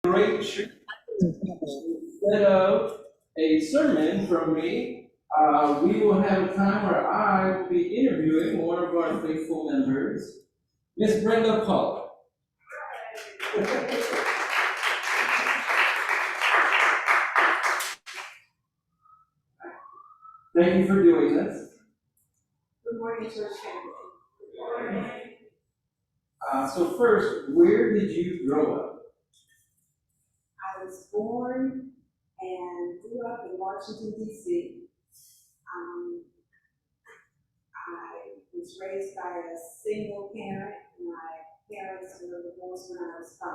great treat. Instead of a sermon from me, we will have a time where I will be interviewing one of our faithful members, Miss Brenda Paulin. Thank you for doing this. Good morning, church family. Good morning. So first, where did you grow up? I was born and grew up in Washington, D.C. I was raised by a single parent. My parents were divorced when I was 5.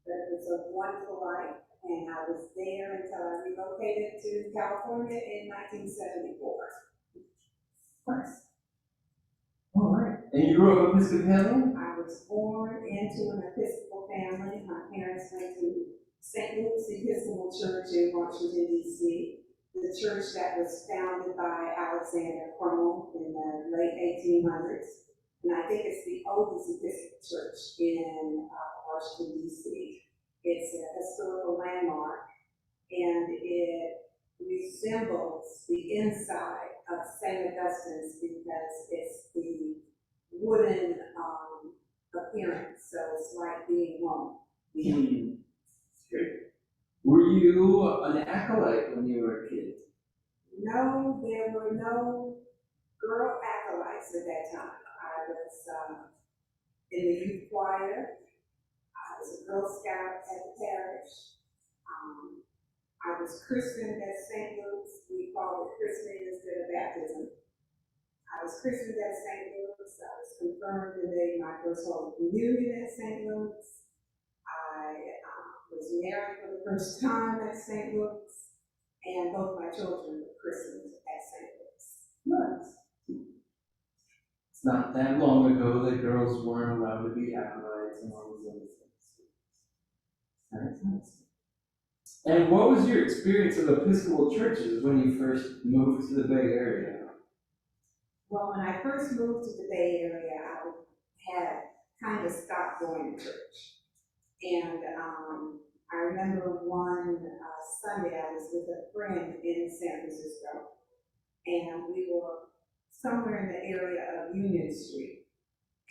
But it was a wonderful life, and I was there until I relocated to California in 1974. All right. And you grew up Episcopalian? I was born into an Episcopal family. My parents went to St. Luke's Episcopal Church in Washington, D.C., the church that was founded by Alexander Crummell in the late 1800s. And I think it's the oldest Episcopal church in Washington, D.C. It's a historical landmark, and it resembles the inside of St. Augustine's because it's the wooden appearance, so it's like being home. Great. Were you an acolyte when you were a kid? No, there were no girl acolytes at that time. I was in the youth choir. I was a Girl Scout at the parish. I was christened at St. Luke's. We called it christening instead of baptism. I was christened at St. Luke's. I was confirmed and made my first Holy Communion at St. Luke's. I was married for the first time at St. Luke's, and both my children were christened at St. Luke's. Nice. It's not that long ago that girls weren't allowed to be acolytes and all these other things. Nice. And what was your experience of Episcopal churches when you first moved to the Bay Area? Well, when I first moved to the Bay Area, I had kind of stopped going to church. And I remember one Sunday I was with a friend in San Francisco, and we were somewhere in the area of Union Street,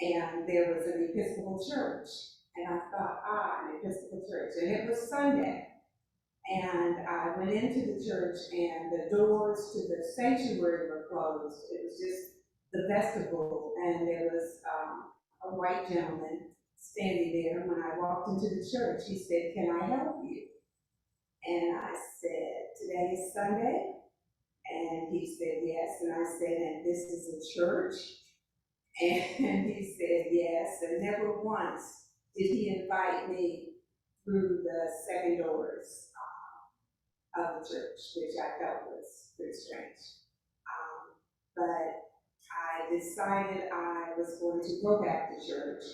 and there was an Episcopal church, and I thought, an Episcopal church, and it was Sunday. And I went into the church, and the doors to the sanctuary were closed. It was just the vestibule, and there was a white gentleman standing there. When I walked into the church, he said, "Can I help you?" And I said, "Today is Sunday?" And he said, "Yes." And I said, "And this is a church?" And he said, "Yes." And never once did he invite me through the second doors of the church, which I felt was pretty strange. But I decided I was going to go back to church,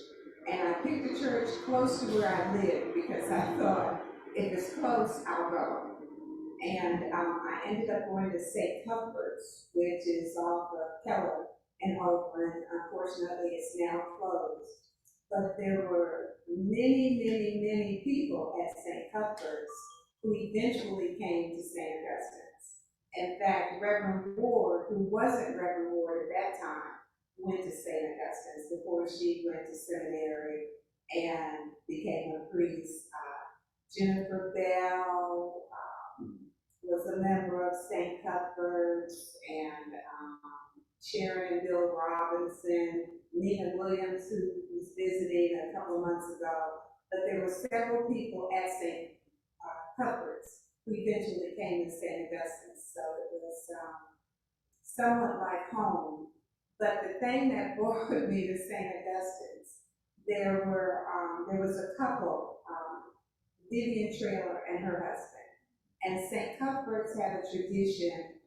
and I picked a church close to where I lived because I thought, if it's close, I'll go. And I ended up going to St. Cuthbert's, which is off of Keller in Oakland. Unfortunately, it's now closed. But there were many people at St. Cuthbert's who eventually came to St. Augustine's. In fact, Reverend Ward, who wasn't Reverend Ward at that time, went to St. Augustine's before she went to seminary and became a priest. Jennifer Bell was a member of St. Cuthbert's, and Sharon and Bill Robinson, Nina Williams, who was visiting a couple of months ago. But there were several people at St. Cuthbert's who eventually came to St. Augustine's, so it was somewhat like home. But the thing that brought me to St. Augustine's, there was a couple, Vivian Traylor and her husband, and St. Cuthbert's had a tradition.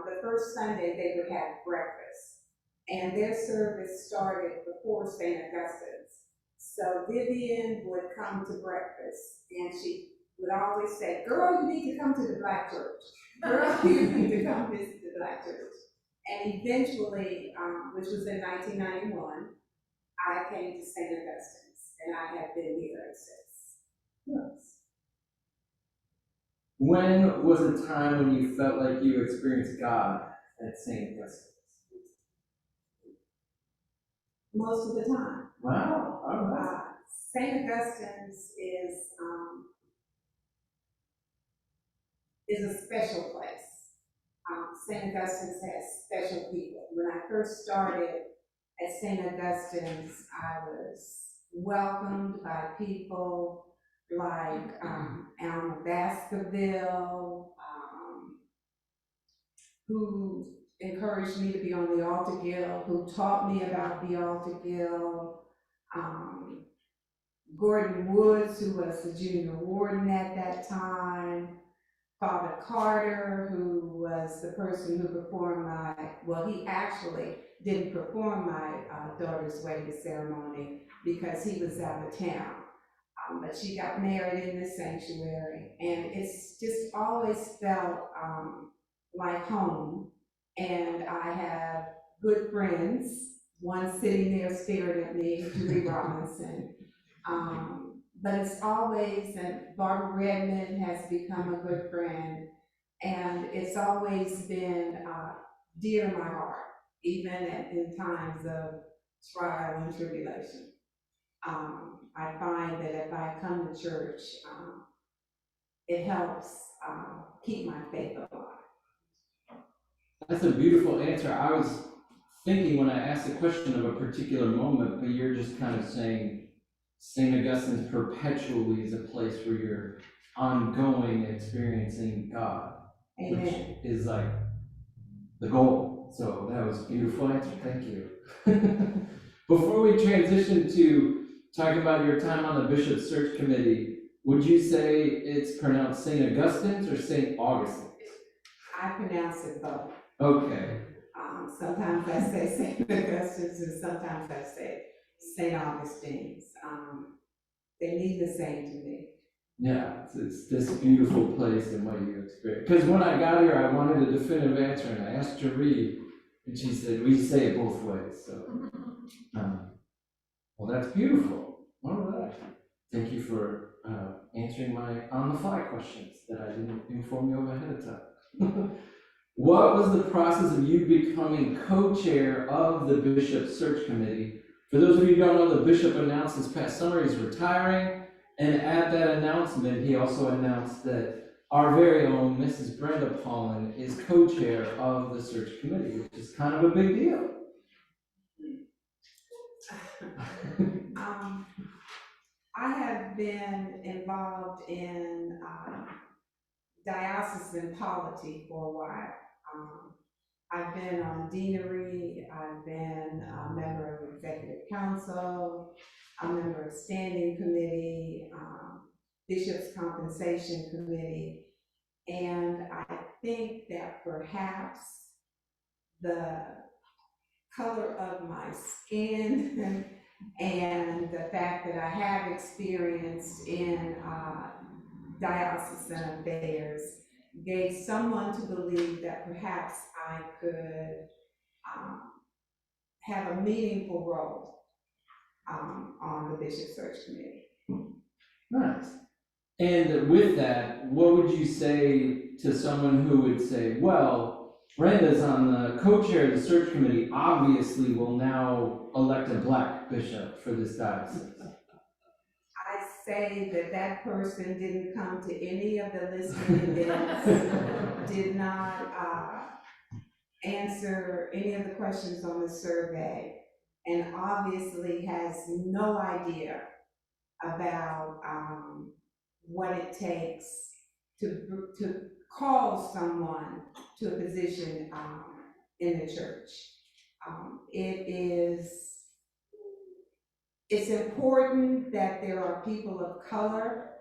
The first Sunday they would have breakfast, and their service started before St. Augustine's. So Vivian would come to breakfast, and she would always say, "Girl, you need to come to the Black church. Girl, you need to come visit the Black church." And eventually, which was in 1991, I came to St. Augustine's. and I have been here since. Yes. When was a time when you felt like you experienced God at St. Augustine's? Most of the time. Wow, all right. St. Augustine's is a special place. St. Augustine's has special people. When I first started at St. Augustine's, I was welcomed by people like Alma Baskerville, who encouraged me to be on the altar guild, who taught me about the altar guild, Gordon Woods, who was the junior warden at that time, Father Carter, who was the person who performed he actually didn't perform my daughter's wedding ceremony because he was out of town. But she got married in the sanctuary, and it's just always felt like home. And I have good friends, one sitting there staring at me, Julie Robinson. But it's always, and Barbara Redmond has become a good friend, and it's always been dear to my heart, even in times of trial and tribulation. I find that if I come to church, it helps keep my faith alive. That's a beautiful answer. I was thinking when I asked the question of a particular moment, but you're just kind of saying St. Augustine's perpetually is a place where you're ongoing experiencing God. Amen. Which is like the goal. So that was a beautiful answer. Thank you. Before we transition to talking about your time on the Bishop's Search Committee, would you say it's pronounced St. Augustine's or St. Augustine's? I pronounce it both. Okay. Sometimes I say St. Augustine's and sometimes I say St. Augustine's. They mean the same to me. Yeah, it's this beautiful place and what you experience. Because when I got here, I wanted a definitive answer, and I asked Jaree, and she said, we say it both ways. So, well, that's beautiful. All right. Thank you for answering my on-the-fly questions that I didn't inform you of ahead of time. What was the process of you becoming co-chair of the Bishop's Search Committee? For those of you who don't know, the bishop announced this past summer he's retiring, and at that announcement, he also announced that our very own Mrs. Brenda Paulin is co-chair of the search committee, which is kind of a big deal. I have been involved in diocesan polity for a while. I've been on deanery, I've been a member of executive council, a member of standing committee, bishop's compensation committee, and I think that perhaps the color of my skin and the fact that I have experience in diocesan affairs gave someone to believe that perhaps I could have a meaningful role on the Bishop Search Committee. Nice. And with that, what would you say to someone who would say, well, Brenda's on the co-chair of the search committee, obviously will now elect a black bishop for this diocese? I say that that person didn't come to any of the listening events, did not answer any of the questions on the survey, and obviously has no idea about what it takes to call someone to a position in the church. It's important that there are people of color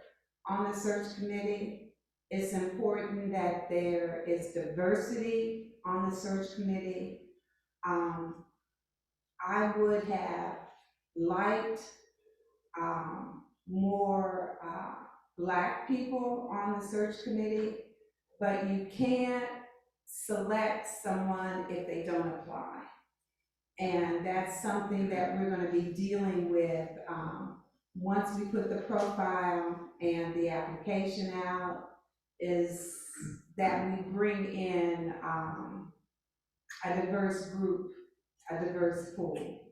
on the search committee. It's important that there is diversity on the search committee. I would have liked more black people on the search committee, but you can't select someone if they don't apply. And that's something that we're going to be dealing with once we put the profile and the application out, is that we bring in a diverse group, a diverse pool.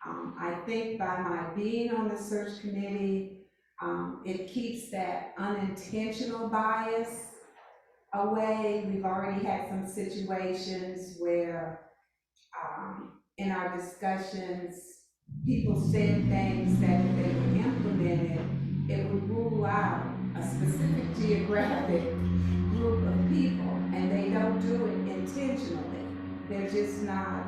I think by my being on the search committee, it keeps that unintentional bias away. We've already had some situations where, in our discussions, people said things that if they were implemented, it would rule out a specific geographic group of people, and they don't do it intentionally. They're just not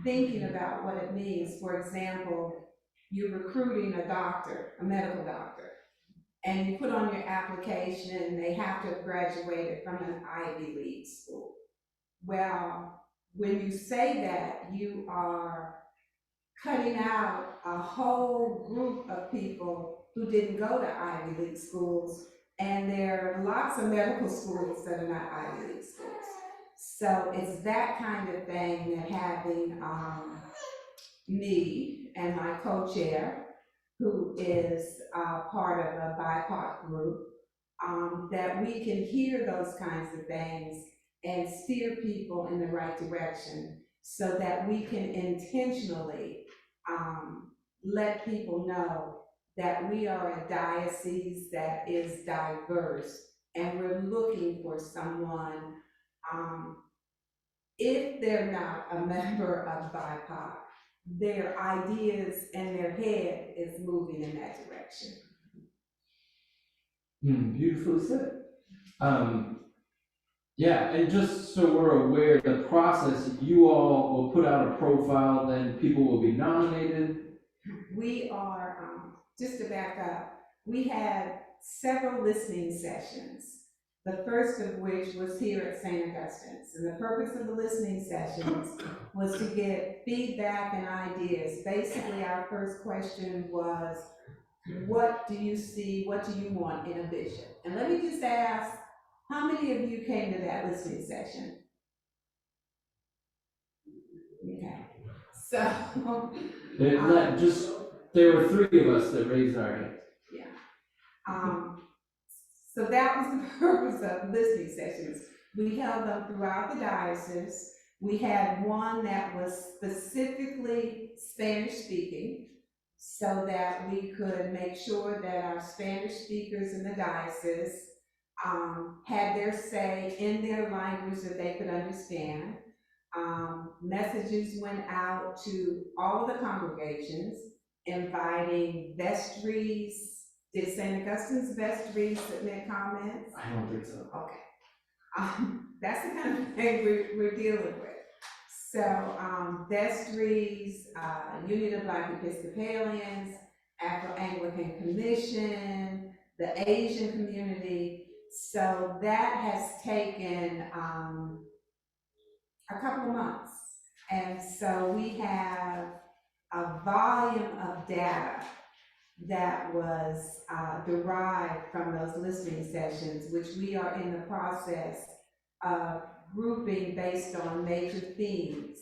thinking about what it means. For example, you're recruiting a doctor, a medical doctor, and you put on your application, they have to have graduated from an Ivy League school. Well, when you say that, you are cutting out a whole group of people who didn't go to Ivy League schools, and there are lots of medical schools that are not Ivy League schools. So it's that kind of thing that having me and my co-chair, who is part of a BIPOC group, that we can hear those kinds of things and steer people in the right direction so that we can intentionally let people know that we are a diocese that is diverse, and we're looking for someone, if they're not a member of BIPOC, their ideas and their head is moving in that direction. Beautifully said. Yeah, and just so we're aware, the process, you all will put out a profile, then people will be nominated. We are, just to back up, we had several listening sessions, the first of which was here at St. Augustine's. And the purpose of the listening sessions was to get feedback and ideas. Basically, our first question was, what do you see, what do you want in a bishop? And let me just ask, how many of you came to that listening session? Okay, so. There were 3 of us that raised our hands. Yeah. So that was the purpose of listening sessions. We held them throughout the diocese. We had one that was specifically Spanish speaking, so that we could make sure that our Spanish speakers in the diocese had their say in their language that they could understand. Messages went out to all of the congregations, inviting vestries. Did St. Augustine's vestry submit comments? I don't think so. Okay. That's the kind of thing we're dealing with. So vestries, Union of Black Episcopalians, Afro-Anglican Commission, the Asian community. So that has taken a couple of months. And so we have a volume of data that was derived from those listening sessions, which we are in the process of grouping based on major themes.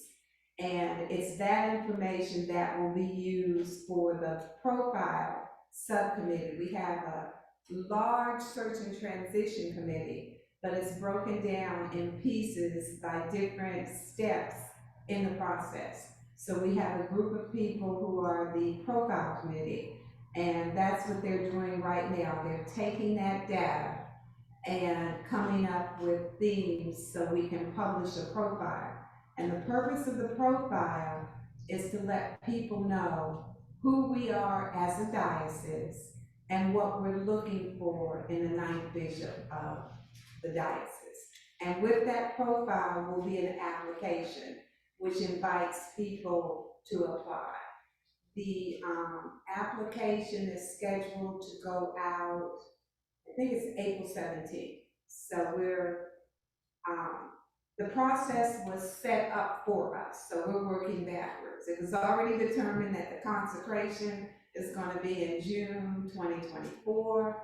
And it's that information that will be used for the profile subcommittee. We have a large search and transition committee, but it's broken down in pieces by different steps in the process. So we have a group of people who are the profile committee, and that's what they're doing right now. They're taking that data and coming up with themes so we can publish a profile. And the purpose of the profile is to let people know who we are as a diocese and what we're looking for in the 9th bishop of the diocese. And with that profile will be an application which invites people to apply. The application is scheduled to go out, I think it's April 17th. So the process was set up for us, so we're working backwards. It was already determined that the consecration is going to be in June 2024.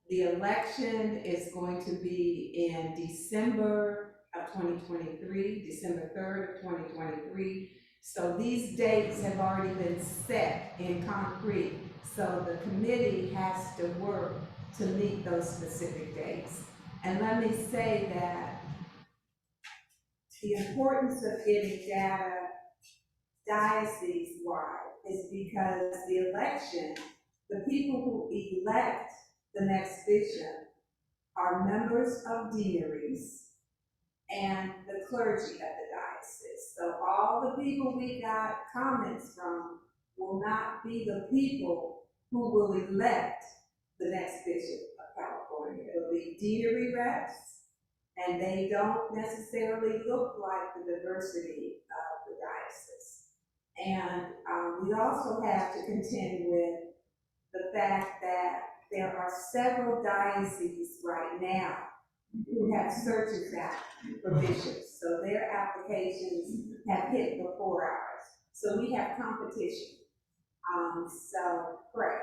The election is going to be in December of 2023, December 3rd of 2023. So these dates have already been set in concrete, so the committee has to work to meet those specific dates. And let me say that the importance of getting data diocese-wide is because the election, the people who elect the next bishop are members of deaneries and the clergy of the diocese. So all the people we got comments from will not be the people who will elect the next bishop of California. It'll be deanery reps, and they don't necessarily look like the diversity of the diocese. And we also have to contend with the fact that there are several dioceses right now who have searches out for bishops. So their applications have hit before ours. So we have competition. So pray.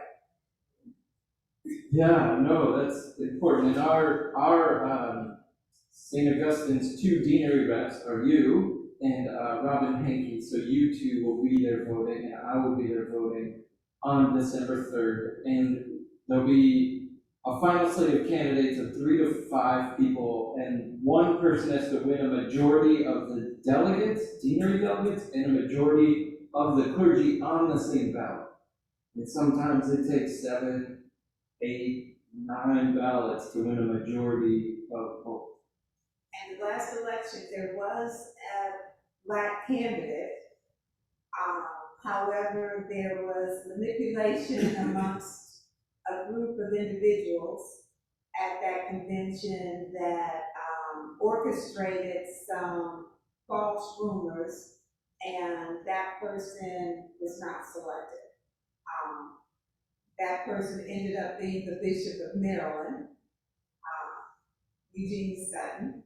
Yeah, no, that's important. And our St. Augustine's two deanery reps are you and Robin Hankey. So you two will be there voting, and I will be there voting on December 3rd. And there'll be a final slate of candidates of 3 to 5 people, and one person has to win a majority of the delegates, deanery delegates, and a majority of the clergy on the same ballot. And sometimes it takes 7, 8, 9 ballots to win a majority of both. And the last election, there was a black candidate. However, there was manipulation amongst a group of individuals at that convention that orchestrated some false rumors, and that person was not selected. That person ended up being the Bishop of Maryland, Eugene Sutton,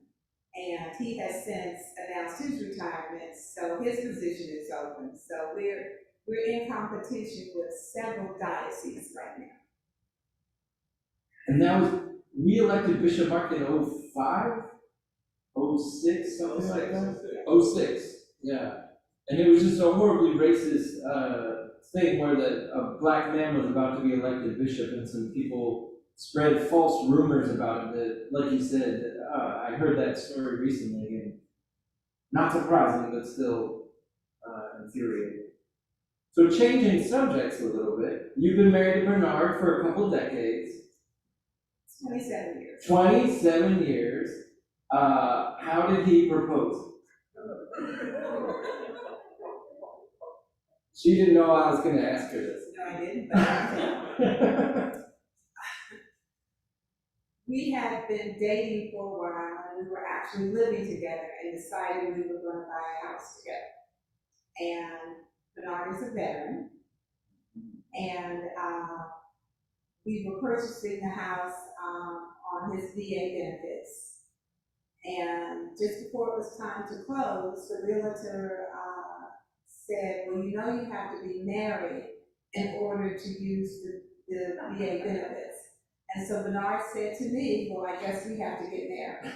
and he has since announced his retirement, so his position is open. So we're in competition with several dioceses right now. And that was, we elected Bishop Mark in 05, 06, something like that? 06, yeah. And it was just a horribly racist thing where a black man was about to be elected bishop, and some people spread false rumors about it that, like you said, I heard that story recently, and not surprising, but still infuriating. So changing subjects a little bit, you've been married to Bernard for a couple decades. 27 years. 27 years. How did he propose? She didn't know I was going to ask her this. No, I didn't, but we had been dating for a while, and we were actually living together and decided we were going to buy a house together. And Bernard is a veteran, and we were purchasing the house on his VA benefits. And just before it was time to close, the realtor said, well, you know you have to be married in order to use the VA benefits. And so Bernard said to me, well, I guess we have to get married.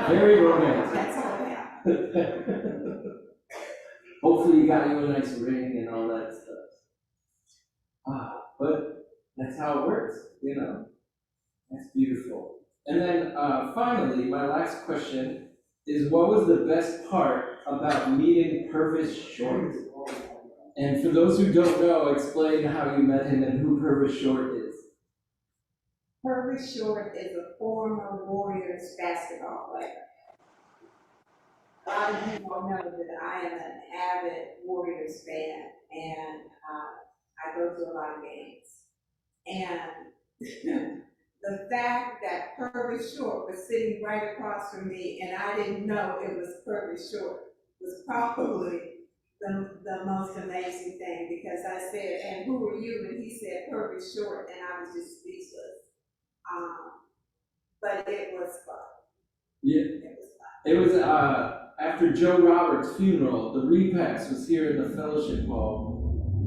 Very romantic. That's how it happened. Hopefully you got you a nice ring and all that stuff. But that's how it works, you know. That's beautiful. And then finally, my last question is, what was the best part about meeting Purvis Short? And for those who don't know, explain how you met him and who Purvis Short is. Purvis Short is a former Warriors basketball player. A lot of people know that I am an avid Warriors fan, and I go to a lot of games. And the fact that Purvis Short was sitting right across from me and I didn't know it was Purvis Short was probably the most amazing thing, because I said, and who are you? And he said, Purvis Short, and I was just speechless. But it was fun. Yeah. It was fun. It was after Joe Roberts' funeral, the repast was here in the fellowship hall.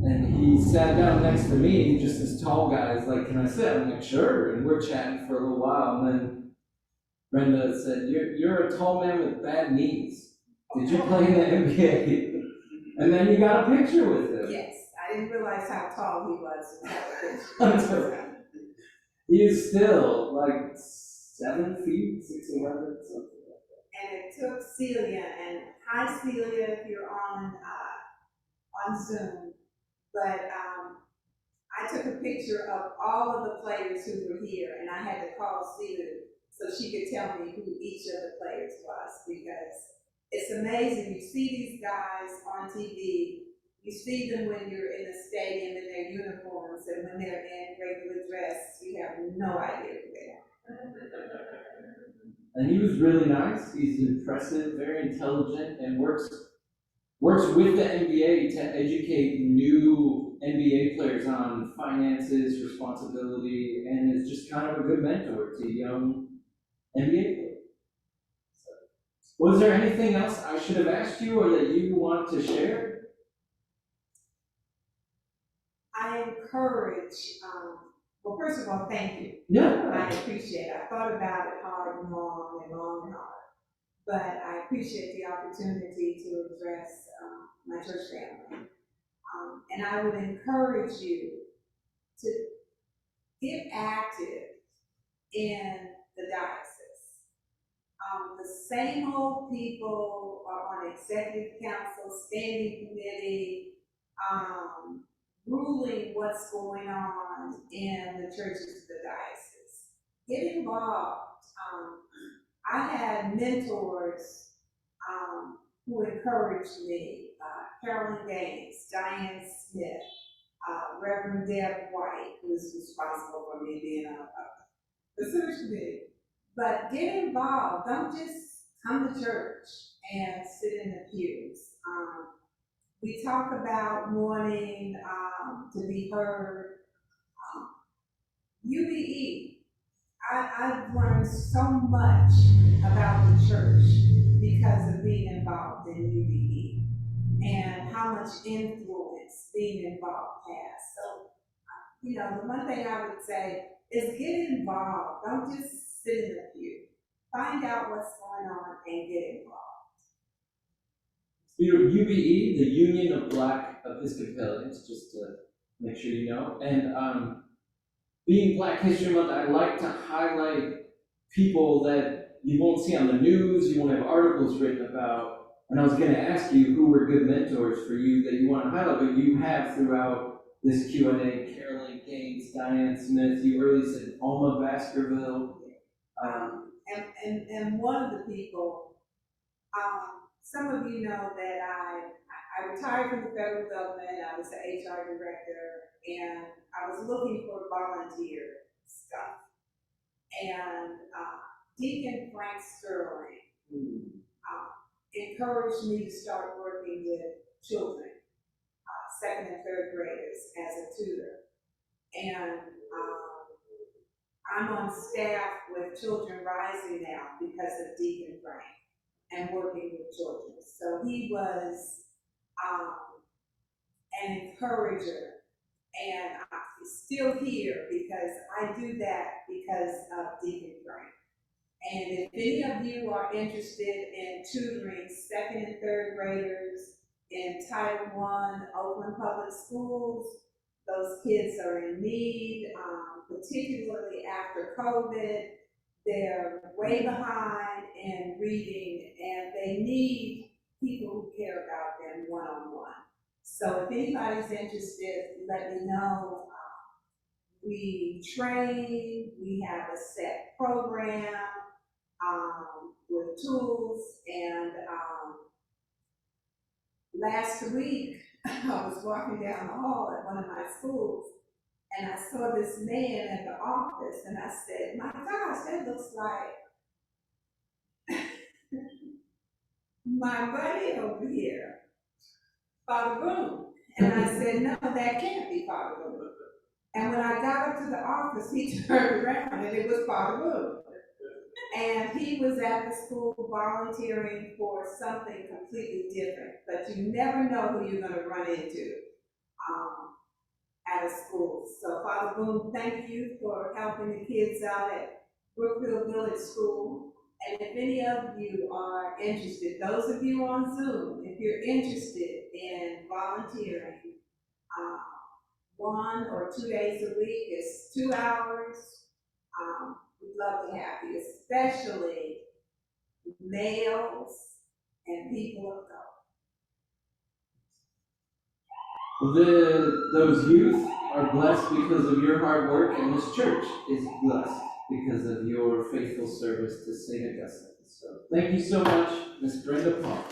And he sat down next to me, just this tall guy. He's like, can I sit? I'm like, sure. And we're chatting for a little while. And then Brenda said, you're a tall man with bad knees. Did you play in the NBA? And then you got a picture with him. Yes, I didn't realize how tall he was Until he is still like 7 feet, 6'11", something like that. And it took Celia, and hi Celia if you're on Zoom, but I took a picture of all of the players who were here, and I had to call Celia so she could tell me who each of the players was, because it's amazing. You see these guys on TV, you see them when you're in the stadium in their uniforms, and when they're in regular dress, you have no idea who they are. And he was really nice. He's impressive, very intelligent, and works with the NBA to educate new NBA players on finances, responsibility, and is just kind of a good mentor to young NBA players. So, was there anything else I should have asked you or that you want to share? I encourage, well, first of all, thank you. Yeah. I appreciate it. I thought about it hard and long and long and hard. But I appreciate the opportunity to address my church family. And I would encourage you to get active in the diocese. The same old people are on executive council, standing committee, ruling what's going on in the churches of the diocese. Get involved. I had mentors who encouraged me, Carolyn Gaines, Diane Smith, Reverend Deb White, who is responsible for me being on the search committee. But get involved. Don't just come to church and sit in the pews. We talk about wanting to be heard. UBE. I've learned so much about the church because of being involved in UBE and how much influence being involved has. So, the one thing I would say is get involved. Don't just sit in the pew. Find out what's going on and get involved. UBE, the Union of Black Episcopalians, just to make sure you know, and being Black History Month, I like to highlight people that you won't see on the news, you won't have articles written about. And I was going to ask you who were good mentors for you that you want to highlight, but you have throughout this Q&A, Carolyn Gaines, Diane Smith, you earlier said Alma Baskerville. And one of the people, some of you know that I retired from the federal government. I was the HR director, and I was looking for volunteer stuff. And Deacon Frank Sterling encouraged me to start working with children, second and third graders, as a tutor. And I'm on staff with Children Rising now because of Deacon Frank and working with children. So he was an encourager, and he's still here because I do that because of Deacon Frank. And if any of you are interested in tutoring second and third graders in Title I Oakland Public Schools, those kids are in need, particularly after COVID. They're way behind in reading, and they need people who care about them one-on-one. So if anybody's interested, let me know. We train, we have a set program with tools, and last week I was walking down the hall at one of my schools, and I saw this man at the office, and I said, my gosh, that looks like my buddy over here, Father Boone. And I said, no, that can't be Father Boone. And when I got up to the office, he turned around, and it was Father Boone. And he was at the school volunteering for something completely different, but you never know who you're going to run into at a school. So Father Boone, thank you for helping the kids out at Brookfield Village School. And if any of you are interested, those of you on Zoom, if you're interested in volunteering, 1 or 2 days a week is 2 hours. We'd love to have you, especially males and people of color. Those youth are blessed because of your hard work, and this church is blessed because of your faithful service to St. Augustine. So thank you so much, Miss Brenda Paulin.